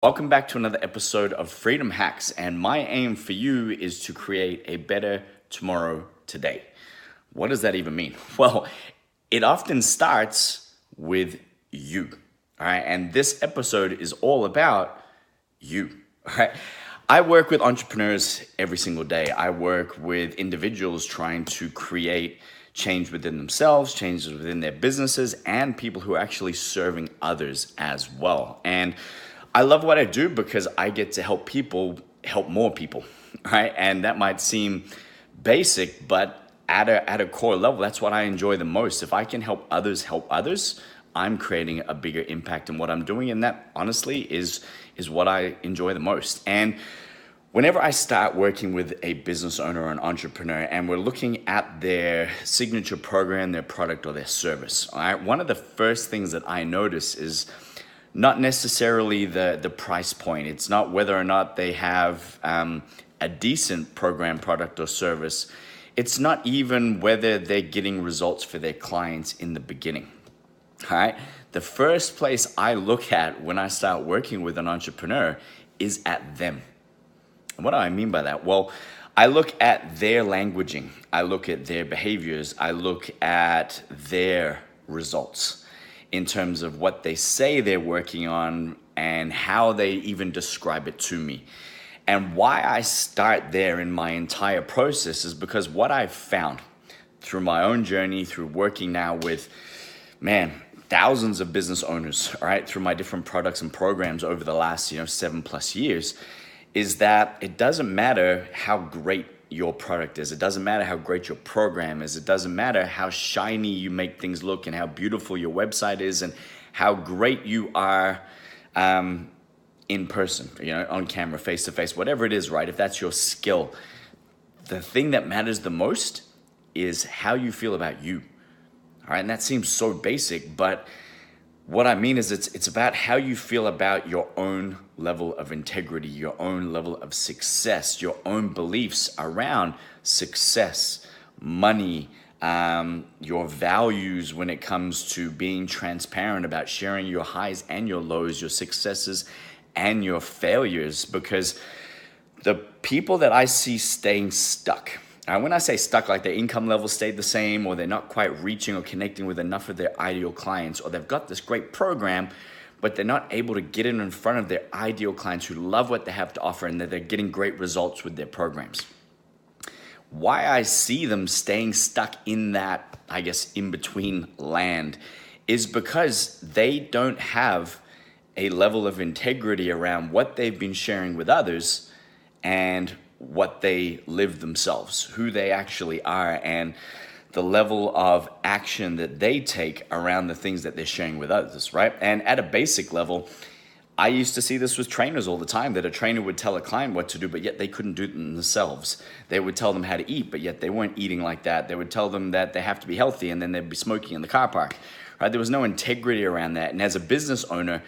Welcome back to another episode of Freedom Hacks, and my aim for you is to create a better tomorrow today. What does that even mean? Well, it often starts with you, all right? And this episode is all about you, all right? I work with entrepreneurs every single day. I work with individuals trying to create change within themselves, changes within their businesses, and people who are actually serving others as well. And I love what I do because I get to help people help more people, right? And that might seem basic, but at a core level, that's what I enjoy the most. If I can help others, I'm creating a bigger impact in what I'm doing, and that honestly is what I enjoy the most. And whenever I start working with a business owner or an entrepreneur and we're looking at their signature program, their product, or their service, all right, one of the first things that I notice is not necessarily the price point. It's not whether or not they have a decent program, product, or service. It's not even whether they're getting results for their clients in the beginning. All right. The first place I look at when I start working with an entrepreneur is at them. And what do I mean by that? Well, I look at their languaging, I look at their behaviors, I look at their results in terms of what they say they're working on and how they even describe it to me. And why I start there in my entire process is because what I've found through my own journey, through working now with, thousands of business owners, all right, through my different products and programs over the last, 7+ years, is that it doesn't matter how great your product is. It doesn't matter how great your program is. It doesn't matter how shiny you make things look and how beautiful your website is and how great you are in person, on camera, face to face, whatever it is, right? If that's your skill, the thing that matters the most is how you feel about you. All right, and that seems so basic, but what I mean is it's about how you feel about your own level of integrity, your own level of success, your own beliefs around success, money, your values when it comes to being transparent about sharing your highs and your lows, your successes and your failures. Because the people that I see staying stuck, when I say stuck, like their income level stayed the same, or they're not quite reaching or connecting with enough of their ideal clients, or they've got this great program, but they're not able to get it in front of their ideal clients who love what they have to offer and that they're getting great results with their programs. Why I see them staying stuck in that, in between land is because they don't have a level of integrity around what they've been sharing with others and what they live themselves, who they actually are, and the level of action that they take around the things that they're sharing with others, right? And at a basic level, I used to see this with trainers all the time, that a trainer would tell a client what to do, but yet they couldn't do it themselves. They would tell them how to eat, but yet they weren't eating like that. They would tell them that they have to be healthy, and then they'd be smoking in the car park, right? There was no integrity around that. And as a business owner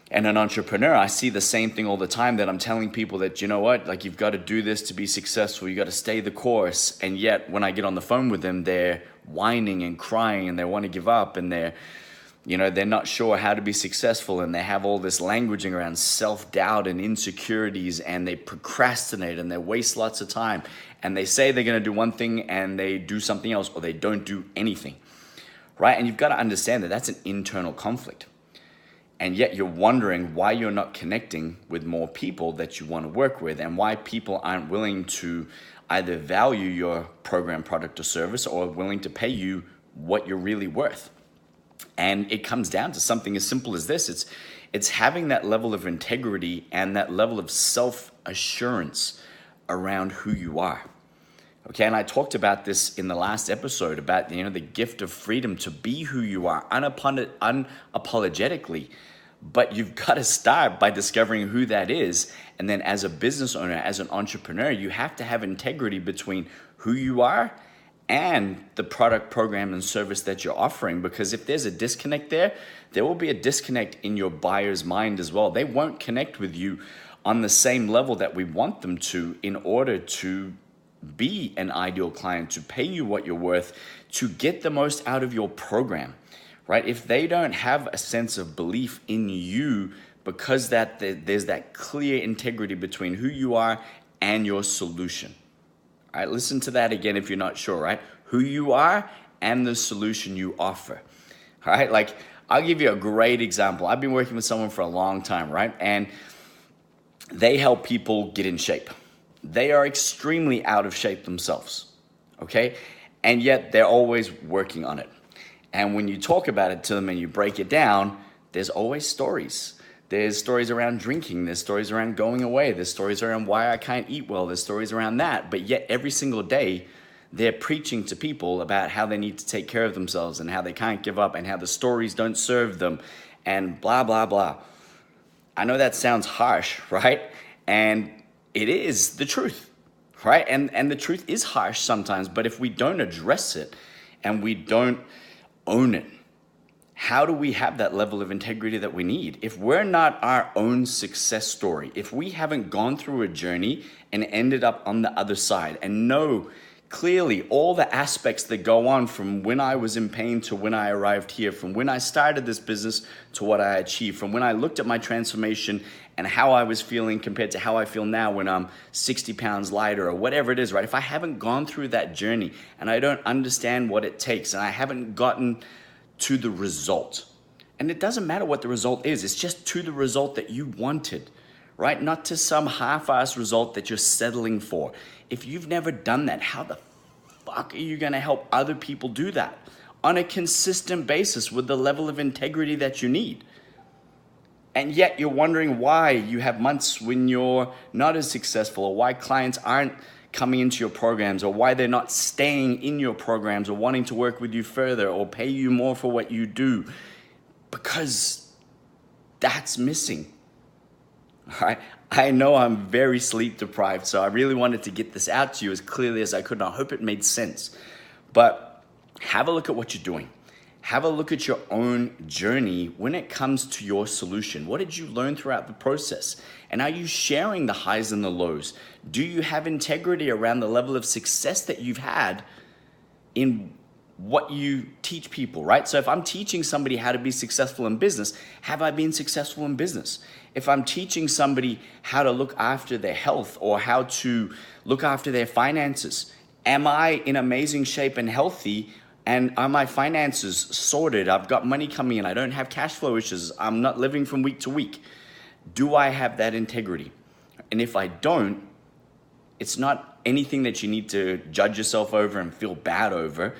and an entrepreneur, I see the same thing all the time, that I'm telling people that, you've got to do this to be successful. You got to stay the course. And yet when I get on the phone with them, they're whining and crying and they want to give up, and they're not sure how to be successful, and they have all this languaging around self-doubt and insecurities, and they procrastinate and they waste lots of time, and they say they're going to do one thing and they do something else, or they don't do anything, right? And you've got to understand that that's an internal conflict. And yet you're wondering why you're not connecting with more people that you want to work with, and why people aren't willing to either value your program, product, or service, or willing to pay you what you're really worth. And it comes down to something as simple as this. It's having that level of integrity and that level of self-assurance around who you are. Okay, and I talked about this in the last episode about the gift of freedom to be who you are unapologetically. But you've got to start by discovering who that is. And then as a business owner, as an entrepreneur, you have to have integrity between who you are and the product, program, and service that you're offering. Because if there's a disconnect there will be a disconnect in your buyer's mind as well. They won't connect with you on the same level that we want them to in order to be an ideal client, to pay you what you're worth, to get the most out of your program, right? If they don't have a sense of belief in you because there's that clear integrity between who you are and your solution. All right, listen to that again if you're not sure, right? Who you are and the solution you offer. All right, like I'll give you a great example. I've been working with someone for a long time, right? And they help people get in shape. They are extremely out of shape themselves, okay? And yet they're always working on it. And when you talk about it to them and you break it down, there's always stories. There's stories around drinking, there's stories around going away, there's stories around why I can't eat well, there's stories around that. But yet every single day, they're preaching to people about how they need to take care of themselves and how they can't give up and how the stories don't serve them and blah, blah, blah. I know that sounds harsh, right? And it is the truth, right? And the truth is harsh sometimes, but if we don't address it and we don't own it, how do we have that level of integrity that we need? If we're not our own success story, if we haven't gone through a journey and ended up on the other side and know clearly all the aspects that go on from when I was in pain to when I arrived here, from when I started this business to what I achieved, from when I looked at my transformation and how I was feeling compared to how I feel now when I'm 60 pounds lighter or whatever it is, right? If I haven't gone through that journey and I don't understand what it takes and I haven't gotten to the result, and it doesn't matter what the result is, it's just to the result that you wanted, right? Not to some half-assed result that you're settling for. If you've never done that, how the fuck are you gonna help other people do that on a consistent basis with the level of integrity that you need? And yet you're wondering why you have months when you're not as successful, or why clients aren't coming into your programs, or why they're not staying in your programs or wanting to work with you further or pay you more for what you do, because that's missing. All right. I know I'm very sleep deprived, so I really wanted to get this out to you as clearly as I could, and I hope it made sense. But have a look at what you're doing. Have a look at your own journey when it comes to your solution. What did you learn throughout the process? And are you sharing the highs and the lows? Do you have integrity around the level of success that you've had in what you teach people, right? So if I'm teaching somebody how to be successful in business, have I been successful in business? If I'm teaching somebody how to look after their health or how to look after their finances, am I in amazing shape and healthy? And are my finances sorted? I've got money coming in. I don't have cash flow issues. I'm not living from week to week. Do I have that integrity? And if I don't, it's not anything that you need to judge yourself over and feel bad over.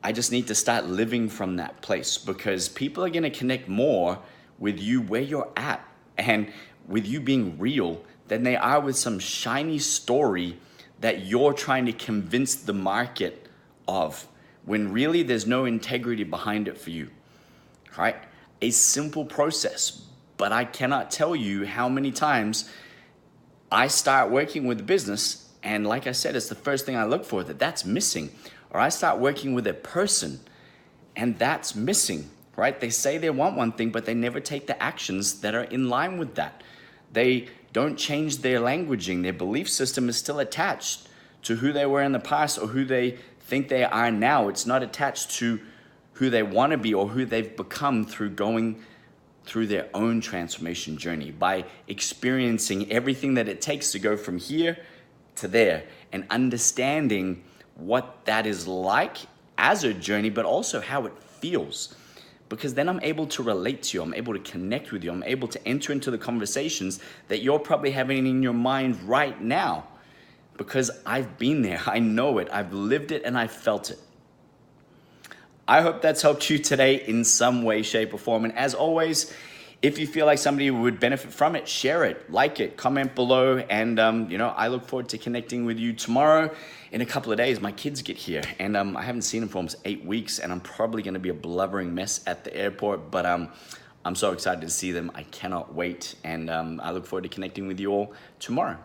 I just need to start living from that place, because people are going to connect more with you where you're at and with you being real than they are with some shiny story that you're trying to convince the market of, when really there's no integrity behind it for you. All right? A simple process, but I cannot tell you how many times I start working with the business, and like I said, it's the first thing I look for, that's missing. Or I start working with a person and that's missing, right? They say they want one thing, but they never take the actions that are in line with that. They don't change their languaging. Their belief system is still attached to who they were in the past or who they think they are now. It's not attached to who they want to be or who they've become through going through their own transformation journey, by experiencing everything that it takes to go from here to there and understanding what that is like as a journey, but also how it feels. Because then I'm able to relate to you, I'm able to connect with you, I'm able to enter into the conversations that you're probably having in your mind right now. Because I've been there, I know it, I've lived it, and I felt it. I hope that's helped you today in some way, shape, or form. And as always, if you feel like somebody would benefit from it, share it, like it, comment below. And, I look forward to connecting with you tomorrow. In a couple of days, my kids get here. And I haven't seen them for almost 8 weeks. And I'm probably going to be a blubbering mess at the airport. But I'm so excited to see them. I cannot wait. And I look forward to connecting with you all tomorrow.